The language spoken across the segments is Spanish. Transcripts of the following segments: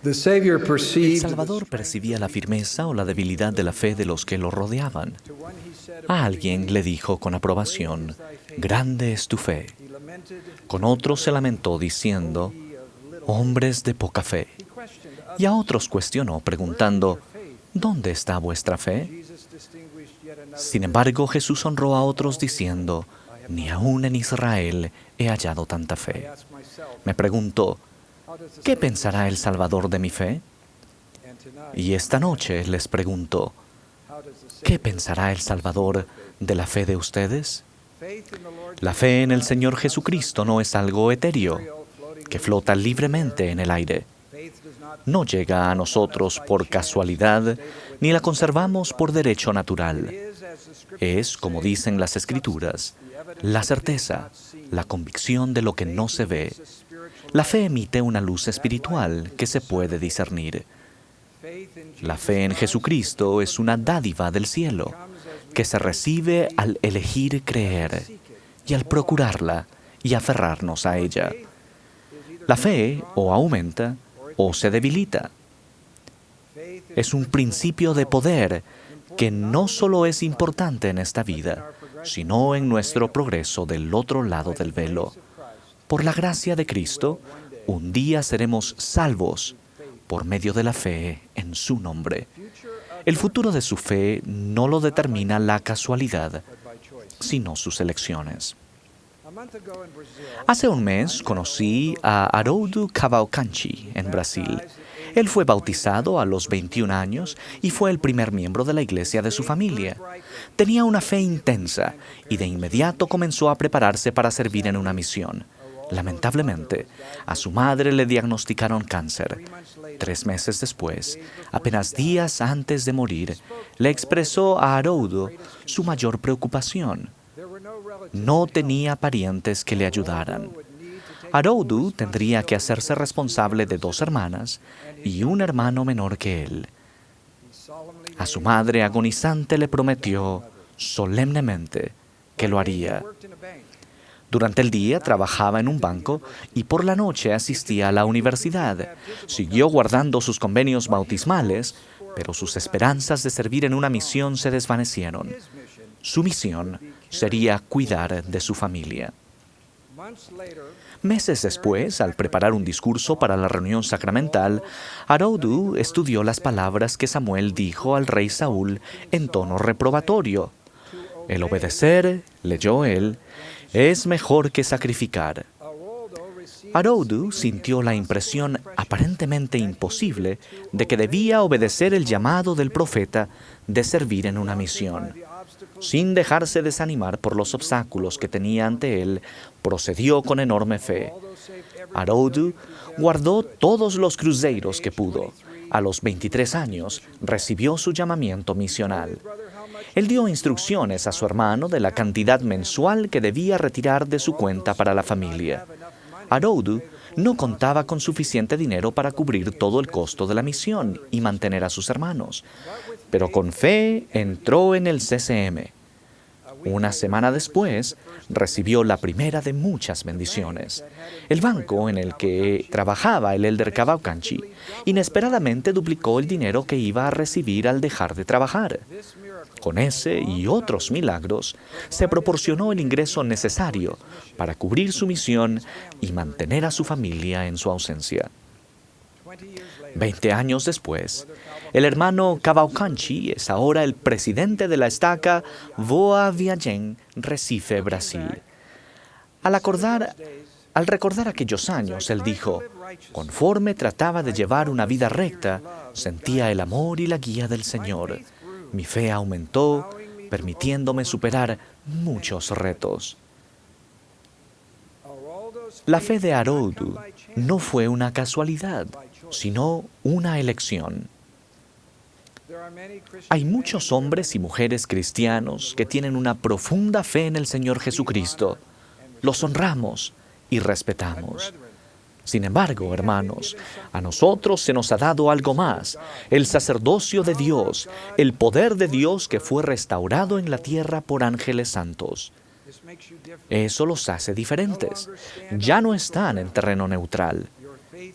The Savior El perceived Salvador percibía la firmeza o la debilidad de la fe de los que lo rodeaban. A alguien le dijo con aprobación, «Grande es tu fe». Con otros se lamentó diciendo, «Hombres de poca fe». Y a otros cuestionó preguntando, «¿Dónde está vuestra fe?». Sin embargo, Jesús honró a otros diciendo, «Ni aún en Israel he hallado tanta fe». Me pregunto, ¿qué pensará el Salvador de mi fe? Y esta noche les pregunto, ¿qué pensará el Salvador de la fe de ustedes? La fe en el Señor Jesucristo no es algo etéreo, que flota libremente en el aire. No llega a nosotros por casualidad, ni la conservamos por derecho natural. Es, como dicen las Escrituras, la certeza, la convicción de lo que no se ve. La fe emite una luz espiritual que se puede discernir. La fe en Jesucristo es una dádiva del cielo, que se recibe al elegir creer y al procurarla y aferrarnos a ella. La fe o aumenta o se debilita. Es un principio de poder que no solo es importante en esta vida, sino en nuestro progreso del otro lado del velo. Por la gracia de Cristo, un día seremos salvos por medio de la fe en su nombre. El futuro de su fe no lo determina la casualidad, sino sus elecciones. Hace un mes conocí a Haroldo Cavalcanti en Brasil. Él fue bautizado a los 21 años y fue el primer miembro de la iglesia de su familia. Tenía una fe intensa y de inmediato comenzó a prepararse para servir en una misión. Lamentablemente, a su madre le diagnosticaron cáncer. 3 meses después, apenas días antes de morir, le expresó a Haroldo su mayor preocupación. No tenía parientes que le ayudaran. Haroldo tendría que hacerse responsable de 2 hermanas y un hermano menor que él. A su madre agonizante le prometió solemnemente que lo haría. Durante el día trabajaba en un banco y por la noche asistía a la universidad. Siguió guardando sus convenios bautismales, pero sus esperanzas de servir en una misión se desvanecieron. Su misión sería cuidar de su familia. Meses después, al preparar un discurso para la reunión sacramental, Haroldo estudió las palabras que Samuel dijo al rey Saúl en tono reprobatorio. El obedecer, leyó él, es mejor que sacrificar. Haroldo sintió la impresión aparentemente imposible de que debía obedecer el llamado del profeta de servir en una misión. Sin dejarse desanimar por los obstáculos que tenía ante él, procedió con enorme fe. Haroldo guardó todos los cruzeiros que pudo. A los 23 años, recibió su llamamiento misional. Él dio instrucciones a su hermano de la cantidad mensual que debía retirar de su cuenta para la familia. Haroldo no contaba con suficiente dinero para cubrir todo el costo de la misión y mantener a sus hermanos, pero con fe entró en el CCM. Una semana después, recibió la primera de muchas bendiciones. El banco en el que trabajaba el elder Cavalcanti inesperadamente duplicó el dinero que iba a recibir al dejar de trabajar. Con ese y otros milagros, se proporcionó el ingreso necesario para cubrir su misión y mantener a su familia en su ausencia. 20 años después, el hermano Cavalcanti es ahora el presidente de la estaca Boa Viagem, Recife, Brasil. Al recordar aquellos años, él dijo, conforme trataba de llevar una vida recta, sentía el amor y la guía del Señor. Mi fe aumentó, permitiéndome superar muchos retos. La fe de Haroldo no fue una casualidad, sino una elección. Hay muchos hombres y mujeres cristianos que tienen una profunda fe en el Señor Jesucristo. Los honramos y respetamos. Sin embargo, hermanos, a nosotros se nos ha dado algo más, el sacerdocio de Dios, el poder de Dios que fue restaurado en la tierra por ángeles santos. Eso los hace diferentes. Ya no están en terreno neutral.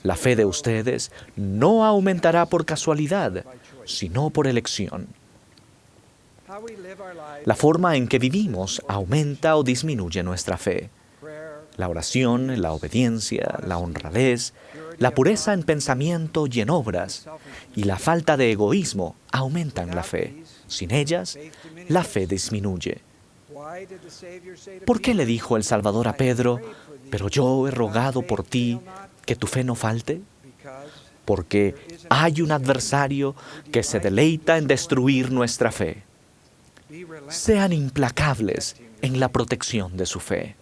La fe de ustedes no aumentará por casualidad, sino por elección. La forma en que vivimos aumenta o disminuye nuestra fe. La oración, la obediencia, la honradez, la pureza en pensamiento y en obras, y la falta de egoísmo aumentan la fe. Sin ellas, la fe disminuye. ¿Por qué le dijo el Salvador a Pedro, pero yo he rogado por ti que tu fe no falte? Porque hay un adversario que se deleita en destruir nuestra fe. Sean implacables en la protección de su fe.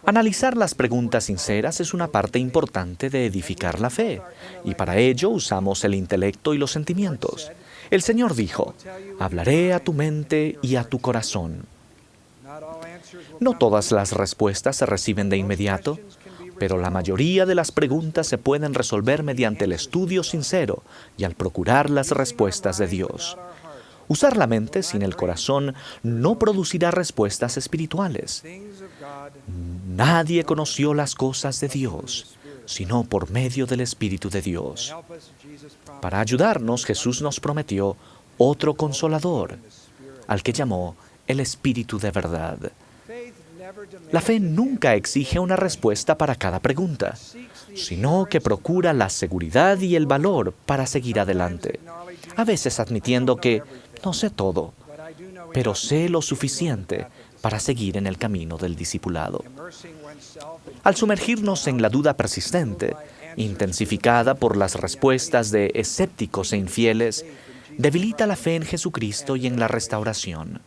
Analizar las preguntas sinceras es una parte importante de edificar la fe, y para ello usamos el intelecto y los sentimientos. El Señor dijo, hablaré a tu mente y a tu corazón. No todas las respuestas se reciben de inmediato, pero la mayoría de las preguntas se pueden resolver mediante el estudio sincero y al procurar las respuestas de Dios. Usar la mente sin el corazón no producirá respuestas espirituales. Nadie conoció las cosas de Dios, sino por medio del Espíritu de Dios. Para ayudarnos, Jesús nos prometió otro consolador, al que llamó el Espíritu de verdad. La fe nunca exige una respuesta para cada pregunta, sino que procura la seguridad y el valor para seguir adelante, a veces admitiendo que no sé todo, pero sé lo suficiente para seguir en el camino del discipulado. Al sumergirnos en la duda persistente, intensificada por las respuestas de escépticos e infieles, debilita la fe en Jesucristo y en la restauración.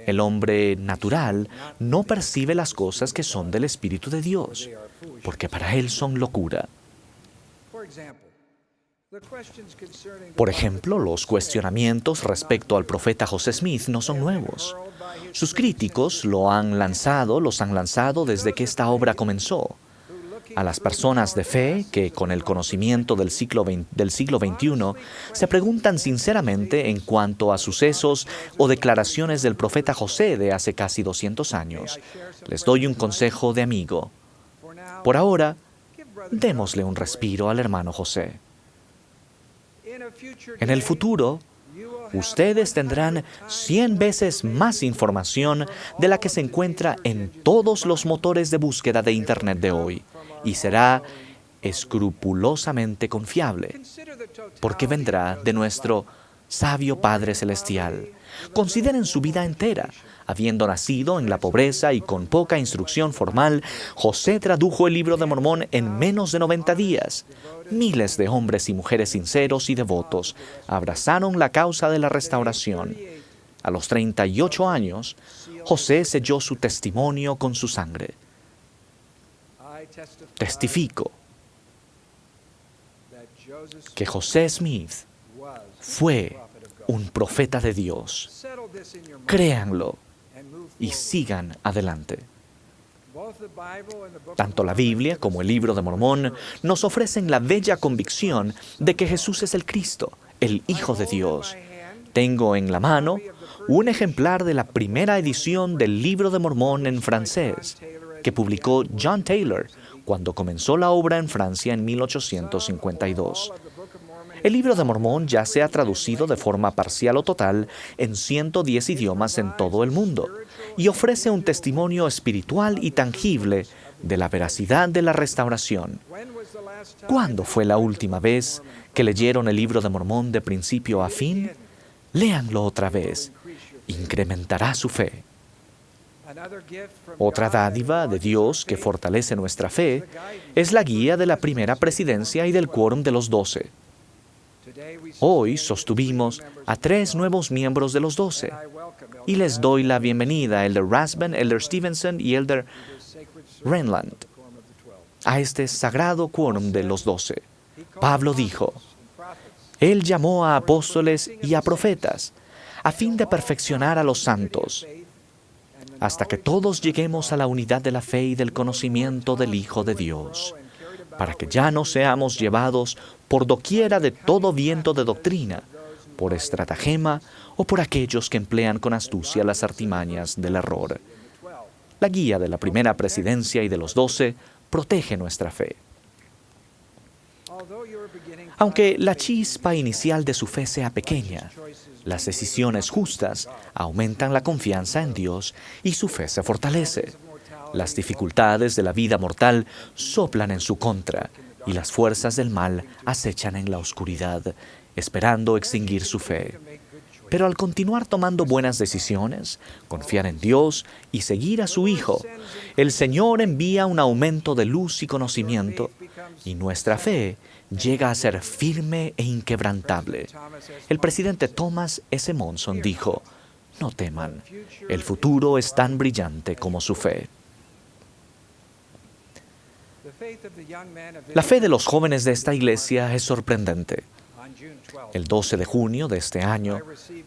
El hombre natural no percibe las cosas que son del Espíritu de Dios, porque para él son locura. Por ejemplo, los cuestionamientos respecto al profeta José Smith no son nuevos. Sus críticos los han lanzado desde que esta obra comenzó. A las personas de fe que, con el conocimiento del siglo XXI, se preguntan sinceramente en cuanto a sucesos o declaraciones del profeta José de hace casi 200 años, les doy un consejo de amigo. Por ahora, démosle un respiro al hermano José. En el futuro, ustedes tendrán 100 veces más información de la que se encuentra en todos los motores de búsqueda de Internet de hoy, y será escrupulosamente confiable, porque vendrá de nuestro sabio Padre Celestial. Consideren su vida entera. Habiendo nacido en la pobreza y con poca instrucción formal, José tradujo el Libro de Mormón en menos de 90 días. Miles de hombres y mujeres sinceros y devotos abrazaron la causa de la restauración. A los 38 años, José selló su testimonio con su sangre. Testifico que José Smith fue un profeta de Dios. Créanlo y sigan adelante. Tanto la Biblia como el Libro de Mormón nos ofrecen la bella convicción de que Jesús es el Cristo, el Hijo de Dios. Tengo en la mano un ejemplar de la primera edición del Libro de Mormón en francés, que publicó John Taylor cuando comenzó la obra en Francia en 1852. El Libro de Mormón ya se ha traducido de forma parcial o total en 110 idiomas en todo el mundo y ofrece un testimonio espiritual y tangible de la veracidad de la restauración. ¿Cuándo fue la última vez que leyeron el Libro de Mormón de principio a fin? Léanlo otra vez. Incrementará su fe. Otra dádiva de Dios que fortalece nuestra fe es la guía de la primera presidencia y del quórum de los 12. Hoy sostuvimos a 3 nuevos miembros de los 12 y les doy la bienvenida a Elder Rasband, Elder Stevenson y Elder Renland a este sagrado quórum de los 12. Pablo dijo, Él llamó a apóstoles y a profetas a fin de perfeccionar a los santos, hasta que todos lleguemos a la unidad de la fe y del conocimiento del Hijo de Dios, para que ya no seamos llevados por doquiera de todo viento de doctrina, por estratagema o por aquellos que emplean con astucia las artimañas del error. La guía de la primera presidencia y de los 12 protege nuestra fe. Aunque la chispa inicial de su fe sea pequeña, las decisiones justas aumentan la confianza en Dios y su fe se fortalece. Las dificultades de la vida mortal soplan en su contra y las fuerzas del mal acechan en la oscuridad, esperando extinguir su fe. Pero al continuar tomando buenas decisiones, confiar en Dios y seguir a su Hijo, el Señor envía un aumento de luz y conocimiento, y nuestra fe llega a ser firme e inquebrantable. El presidente Thomas S. Monson dijo: "No teman, el futuro es tan brillante como su fe". La fe de los jóvenes de esta iglesia es sorprendente. El 12 de junio de este año,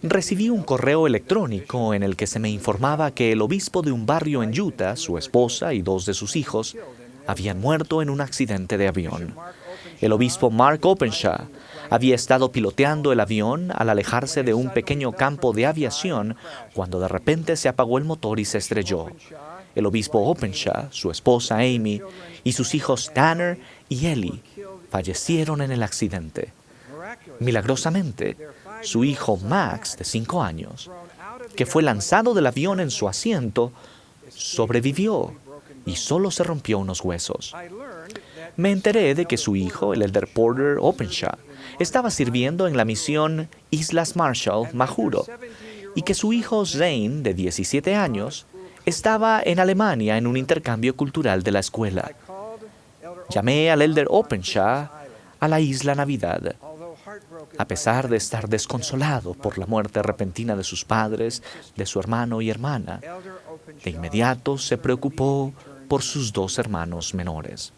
recibí un correo electrónico en el que se me informaba que el obispo de un barrio en Utah, su esposa y 2 de sus hijos, habían muerto en un accidente de avión. El obispo Mark Openshaw había estado piloteando el avión al alejarse de un pequeño campo de aviación cuando de repente se apagó el motor y se estrelló. El obispo Openshaw, su esposa Amy y sus hijos Tanner y Ellie fallecieron en el accidente. Milagrosamente, su hijo Max, de 5 años, que fue lanzado del avión en su asiento, sobrevivió y solo se rompió unos huesos. Me enteré de que su hijo, el elder Porter Openshaw, estaba sirviendo en la misión Islas Marshall, Majuro, y que su hijo Zane, de 17 años, estaba en Alemania en un intercambio cultural de la escuela. Llamé al elder Openshaw a la isla Navidad. A pesar de estar desconsolado por la muerte repentina de sus padres, de su hermano y hermana, de inmediato se preocupó por sus 2 hermanos menores.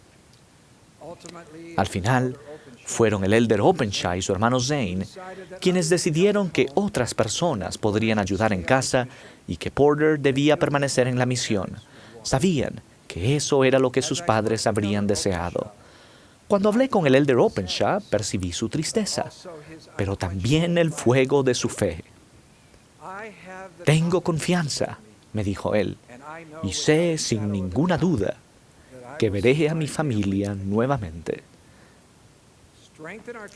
Al final, fueron el elder Openshaw y su hermano Zane quienes decidieron que otras personas podrían ayudar en casa y que Porter debía permanecer en la misión. Sabían que eso era lo que sus padres habrían deseado. Cuando hablé con el elder Openshaw, percibí su tristeza, pero también el fuego de su fe. Tengo confianza, me dijo él, y sé sin ninguna duda que veré a mi familia nuevamente.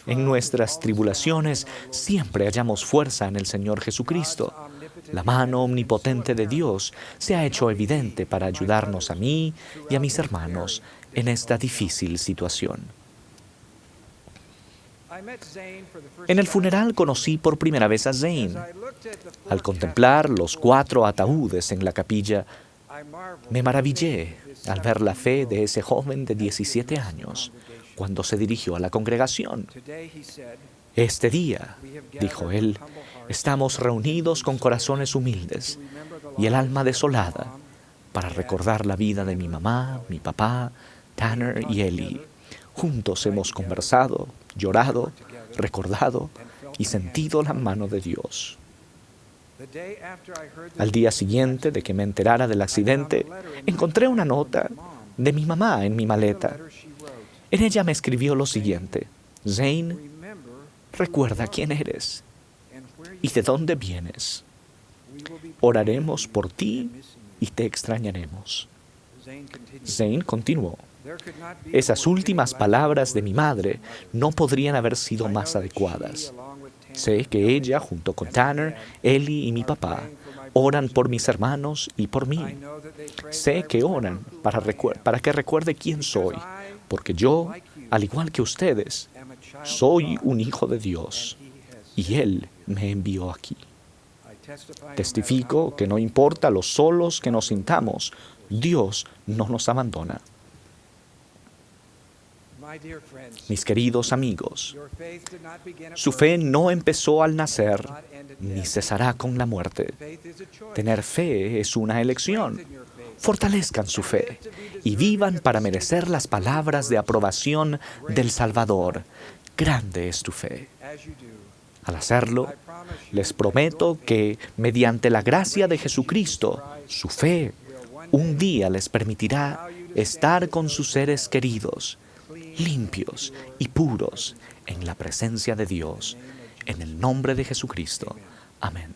En nuestras tribulaciones siempre hallamos fuerza en el Señor Jesucristo. La mano omnipotente de Dios se ha hecho evidente para ayudarnos a mí y a mis hermanos en esta difícil situación. En el funeral conocí por primera vez a Zane. Al contemplar los 4 ataúdes en la capilla, me maravillé al ver la fe de ese joven de 17 años cuando se dirigió a la congregación. Este día, dijo él, estamos reunidos con corazones humildes y el alma desolada para recordar la vida de mi mamá, mi papá, Tanner y Ellie. Juntos hemos conversado, llorado, recordado y sentido la mano de Dios. Al día siguiente de que me enterara del accidente, encontré una nota de mi mamá en mi maleta. En ella me escribió lo siguiente: Zane, recuerda quién eres y de dónde vienes. Oraremos por ti y te extrañaremos. Zane continuó: esas últimas palabras de mi madre no podrían haber sido más adecuadas. Sé que ella, junto con Tanner, Ellie y mi papá, oran por mis hermanos y por mí. Sé que oran para que recuerde quién soy, porque yo, al igual que ustedes, soy un hijo de Dios y Él me envió aquí. Testifico que no importa lo solos que nos sintamos, Dios no nos abandona. Mis queridos amigos, su fe no empezó al nacer ni cesará con la muerte. Tener fe es una elección. Fortalezcan su fe y vivan para merecer las palabras de aprobación del Salvador. Grande es tu fe. Al hacerlo, les prometo que, mediante la gracia de Jesucristo, su fe un día les permitirá estar con sus seres queridos, limpios y puros en la presencia de Dios. En el nombre de Jesucristo. Amén.